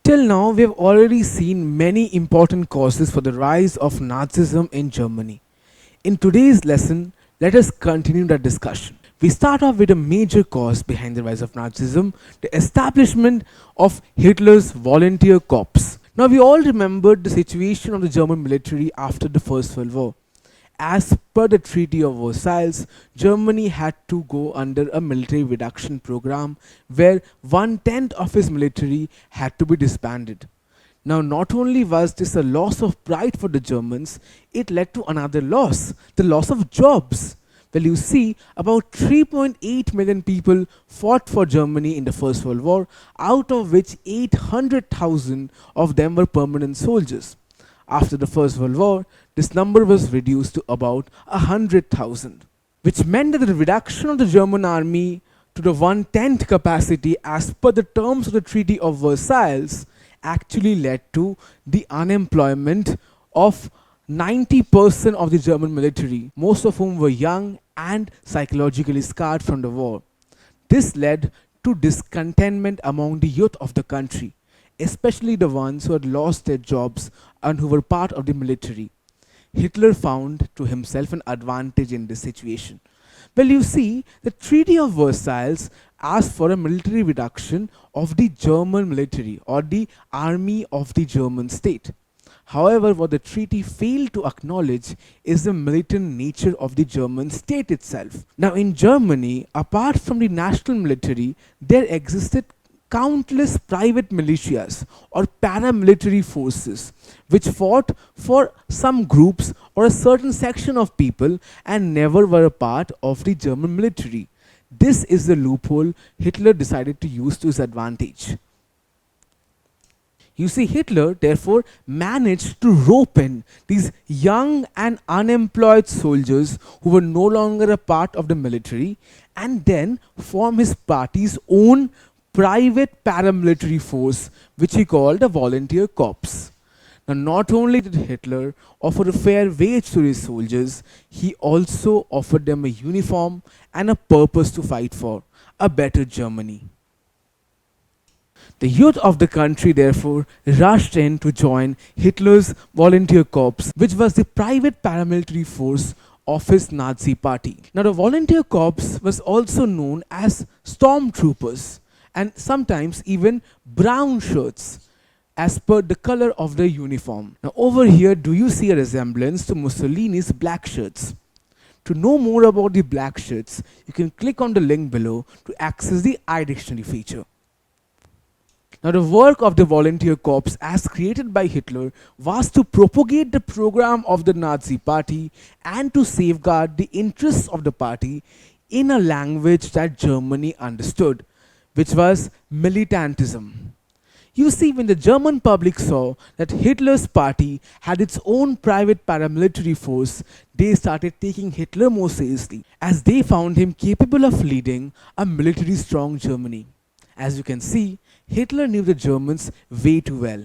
Till now, we have already seen many important causes for the rise of Nazism in Germany. In today's lesson, let us continue that discussion. We start off with a major cause behind the rise of Nazism, the establishment of Hitler's volunteer corps. Now, we all remembered the situation of the German military after the First World War. As per the Treaty of Versailles, Germany had to go under a military reduction program where 1/10 of its military had to be disbanded. Now, not only was this a loss of pride for the Germans, it led to another loss, the loss of jobs. Well, you see, about 3.8 million people fought for Germany in the First World War, out of which 800,000 of them were permanent soldiers. After the First World War, this number was reduced to about 100,000, which meant that the reduction of the German army to the 1/10 capacity as per the terms of the Treaty of Versailles actually led to the unemployment of 90% of the German military, most of whom were young and psychologically scarred from the war. This led to discontentment among the youth of the country, especially the ones who had lost their jobs and who were part of the military. Hitler found to himself an advantage in this situation. Well, you see, the Treaty of Versailles asked for a military reduction of the German military or the army of the German state. However, what the treaty failed to acknowledge is the militant nature of the German state itself. Now, in Germany, apart from the national military, there existed countless private militias or paramilitary forces which fought for some groups or a certain section of people and never were a part of the German military. This is the loophole Hitler decided to use to his advantage. You see, Hitler therefore managed to rope in these young and unemployed soldiers who were no longer a part of the military and then form his party's own private paramilitary force, which he called a volunteer corps. Now, not only did Hitler offer a fair wage to his soldiers, he also offered them a uniform and a purpose to fight for, a better Germany. The youth of the country therefore rushed in to join Hitler's volunteer corps, which was the private paramilitary force of his Nazi party. Now, the volunteer corps was also known as stormtroopers and sometimes even brown shirts as per the color of their uniform. Now, over here, do you see a resemblance to Mussolini's black shirts? To know more about the black shirts, you can click on the link below to access the iDictionary feature. Now, the work of the volunteer corps as created by Hitler was to propagate the program of the Nazi party and to safeguard the interests of the party in a language that Germany understood, which was militantism. You see, when the German public saw that Hitler's party had its own private paramilitary force, they started taking Hitler more seriously, as they found him capable of leading a military strong Germany. As you can see, Hitler knew the Germans way too well.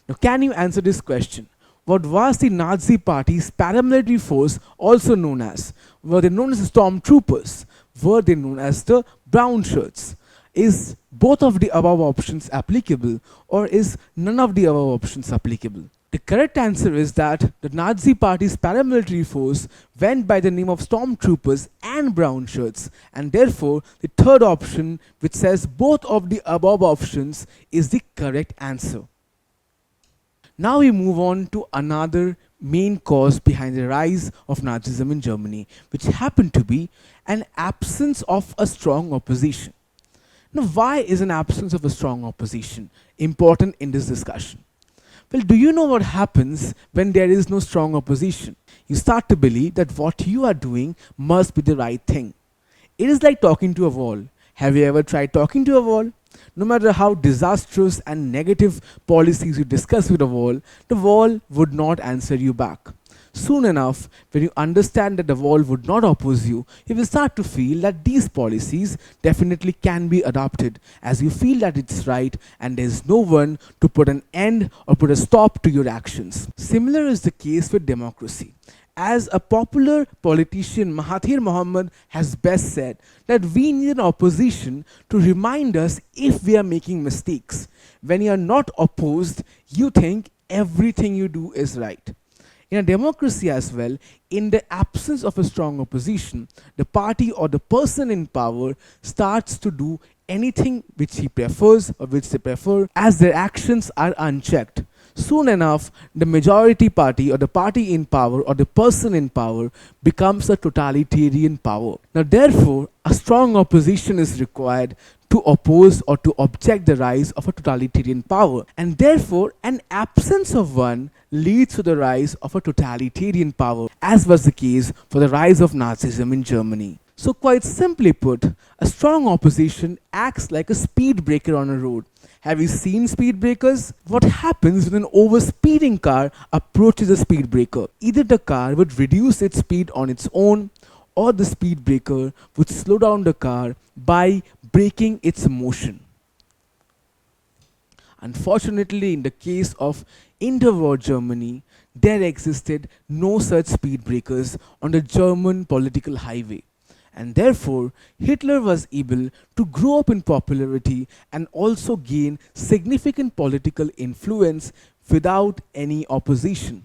Now, can you answer this question? What was the Nazi party's paramilitary force also known as? Were they known as the stormtroopers? Were they known as the brown shirts? Is both of the above options applicable, or is none of the above options applicable? The correct answer is that the Nazi party's paramilitary force went by the name of stormtroopers and brown shirts, and therefore the third option, which says both of the above options, is the correct answer. Now we move on to another main cause behind the rise of Nazism in Germany, which happened to be an absence of a strong opposition. Now, why is an absence of a strong opposition important in this discussion? Well, do you know what happens when there is no strong opposition? You start to believe that what you are doing must be the right thing. It is like talking to a wall. Have you ever tried talking to a wall? No matter how disastrous and negative policies you discuss with the wall would not answer you back. Soon enough, when you understand that the wall would not oppose you, you will start to feel that these policies definitely can be adopted, as you feel that it's right and there is no one to put an end or put a stop to your actions. Similar is the case with democracy. As a popular politician, Mahathir Mohamad has best said that we need an opposition to remind us if we are making mistakes. When you are not opposed, you think everything you do is right. In a democracy as well, in the absence of a strong opposition, the party or the person in power starts to do anything which he prefers or which they prefer as their actions are unchecked. Soon enough, the majority party or the party in power or the person in power becomes a totalitarian power. Now, therefore, a strong opposition is required to oppose or to object the rise of a totalitarian power. And therefore, an absence of one leads to the rise of a totalitarian power, as was the case for the rise of Nazism in Germany. So, quite simply put, a strong opposition acts like a speed breaker on a road. Have you seen speed breakers? What happens when an overspeeding car approaches a speed breaker? Either the car would reduce its speed on its own, or the speed breaker would slow down the car by braking its motion. Unfortunately, in the case of interwar Germany, there existed no such speed breakers on the German political highway. And therefore, Hitler was able to grow up in popularity and also gain significant political influence without any opposition.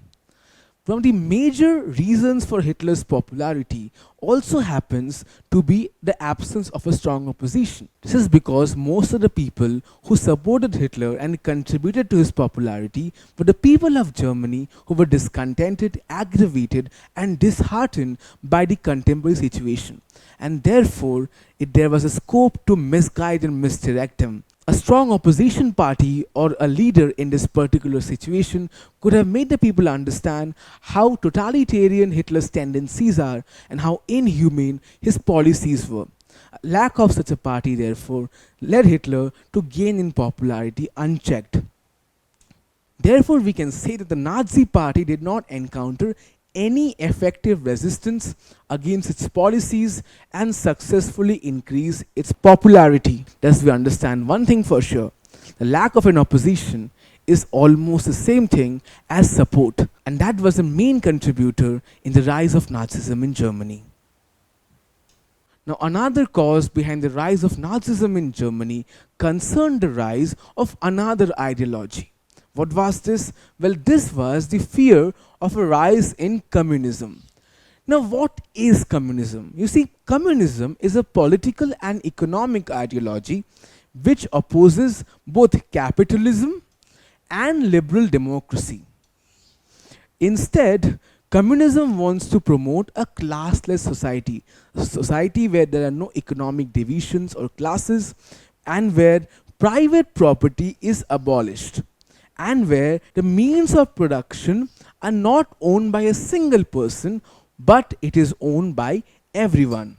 One of the major reasons for Hitler's popularity also happens to be the absence of a strong opposition. This is because most of the people who supported Hitler and contributed to his popularity were the people of Germany who were discontented, aggravated, and disheartened by the contemporary situation. And therefore, there was a scope to misguide and misdirect him. A strong opposition party or a leader in this particular situation could have made the people understand how totalitarian Hitler's tendencies are and how inhumane his policies were. Lack of such a party, therefore, led Hitler to gain in popularity unchecked. Therefore, we can say that the Nazi party did not encounter any effective resistance against its policies and successfully increase its popularity. Thus, we understand one thing for sure: the lack of an opposition is almost the same thing as support, and that was a main contributor in the rise of Nazism in Germany. Now, another cause behind the rise of Nazism in Germany concerned the rise of another ideology. What was this? Well, this was the fear of a rise in communism. Now, what is communism? You see, communism is a political and economic ideology which opposes both capitalism and liberal democracy. Instead, communism wants to promote a classless society, a society where there are no economic divisions or classes, and where private property is abolished, and where the means of production are not owned by a single person, but it is owned by everyone.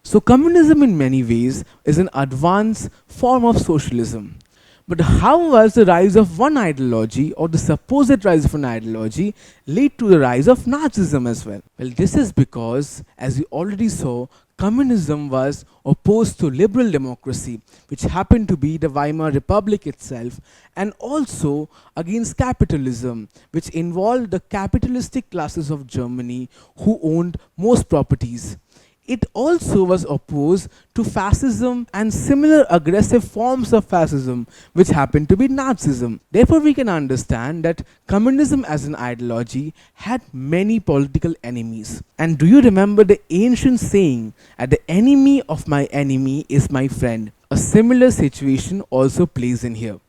So, communism in many ways is an advanced form of socialism. But how was the rise of one ideology or the supposed rise of an ideology lead to the rise of Nazism as well? Well, this is because, as we already saw, communism was opposed to liberal democracy, which happened to be the Weimar Republic itself, and also against capitalism, which involved the capitalistic classes of Germany who owned most properties. It also was opposed to fascism and similar aggressive forms of fascism, which happened to be Nazism. Therefore, we can understand that communism as an ideology had many political enemies. And do you remember the ancient saying that the enemy of my enemy is my friend? A similar situation also plays in here.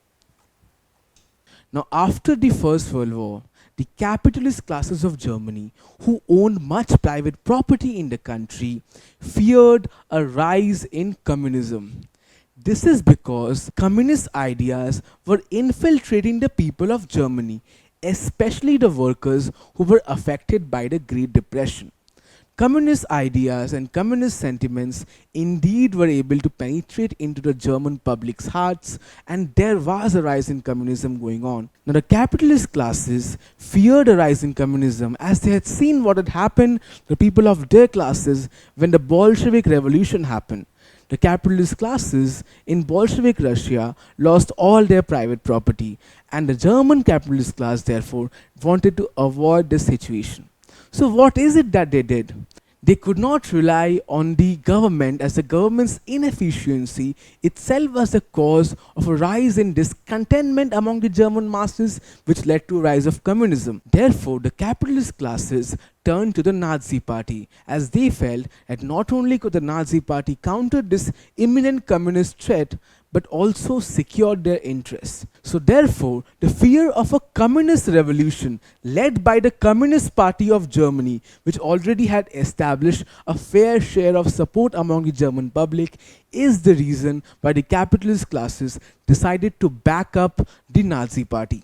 Now, after the First World War, the capitalist classes of Germany, who owned much private property in the country, feared a rise in communism. This is because communist ideas were infiltrating the people of Germany, especially the workers who were affected by the Great Depression. Communist ideas and communist sentiments indeed were able to penetrate into the German public's hearts, and there was a rise in communism going on. Now, the capitalist classes feared a rise in communism as they had seen what had happened to the people of their classes when the Bolshevik Revolution happened. The capitalist classes in Bolshevik Russia lost all their private property, and the German capitalist class, therefore, wanted to avoid this situation. So, what is it that they did? They could not rely on the government, as the government's inefficiency itself was the cause of a rise in discontentment among the German masses, which led to a rise of communism. Therefore, the capitalist classes turned to the Nazi Party, as they felt that not only could the Nazi Party counter this imminent communist threat, but also secured their interests. So, therefore, the fear of a communist revolution led by the Communist Party of Germany, which already had established a fair share of support among the German public, is the reason why the capitalist classes decided to back up the Nazi Party.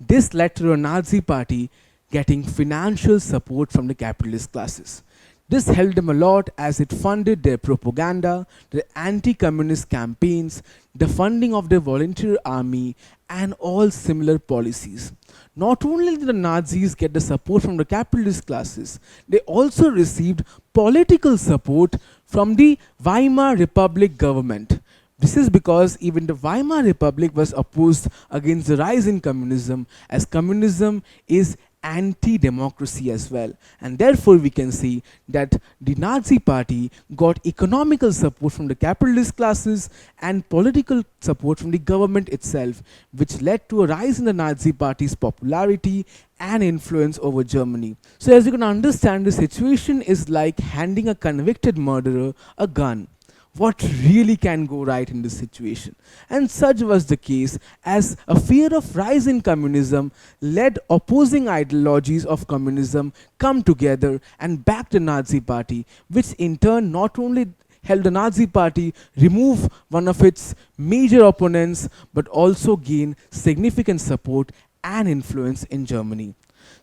This led to the Nazi Party getting financial support from the capitalist classes. This helped them a lot as it funded their propaganda, their anti-communist campaigns, the funding of their volunteer army, and all similar policies. Not only did the Nazis get the support from the capitalist classes, they also received political support from the Weimar Republic government. This is because even the Weimar Republic was opposed against the rise in communism, as communism is anti-democracy as well, and therefore we can see that the Nazi Party got economical support from the capitalist classes and political support from the government itself, which led to a rise in the Nazi Party's popularity and influence over Germany. So as you can understand, the situation is like handing a convicted murderer a gun. What really can go right in this situation? And such was the case, as a fear of rise in communism led opposing ideologies of communism come together and back the Nazi Party, which in turn not only helped the Nazi Party remove one of its major opponents, but also gain significant support and influence in Germany.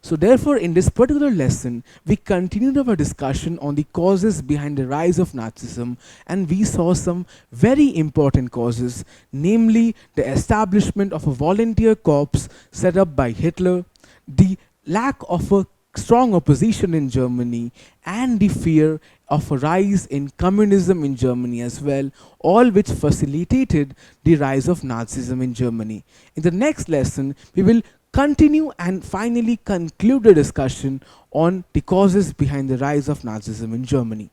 So therefore, in this particular lesson, we continued our discussion on the causes behind the rise of Nazism, and we saw some very important causes, namely the establishment of a volunteer corps set up by Hitler, the lack of a strong opposition in Germany, and the fear of a rise in communism in Germany as well, all which facilitated the rise of Nazism in Germany. In the next lesson, we will continue and finally conclude the discussion on the causes behind the rise of Nazism in Germany.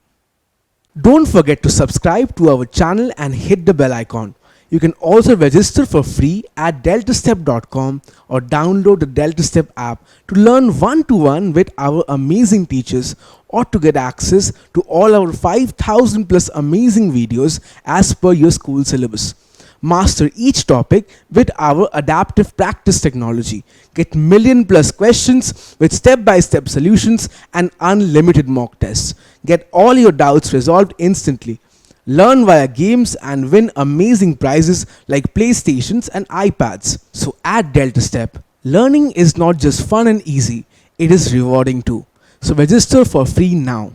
Don't forget to subscribe to our channel and hit the bell icon. You can also register for free at deltastep.com or download the DeltaStep app to learn one-to-one with our amazing teachers, or to get access to all our 5,000 plus amazing videos as per your school syllabus. Master each topic with our adaptive practice technology. Get million plus questions with step-by-step solutions and unlimited mock tests. Get all your doubts resolved instantly. Learn via games and win amazing prizes like PlayStations and iPads. So at DeltaStep, learning is not just fun and easy, it is rewarding too. So register for free now.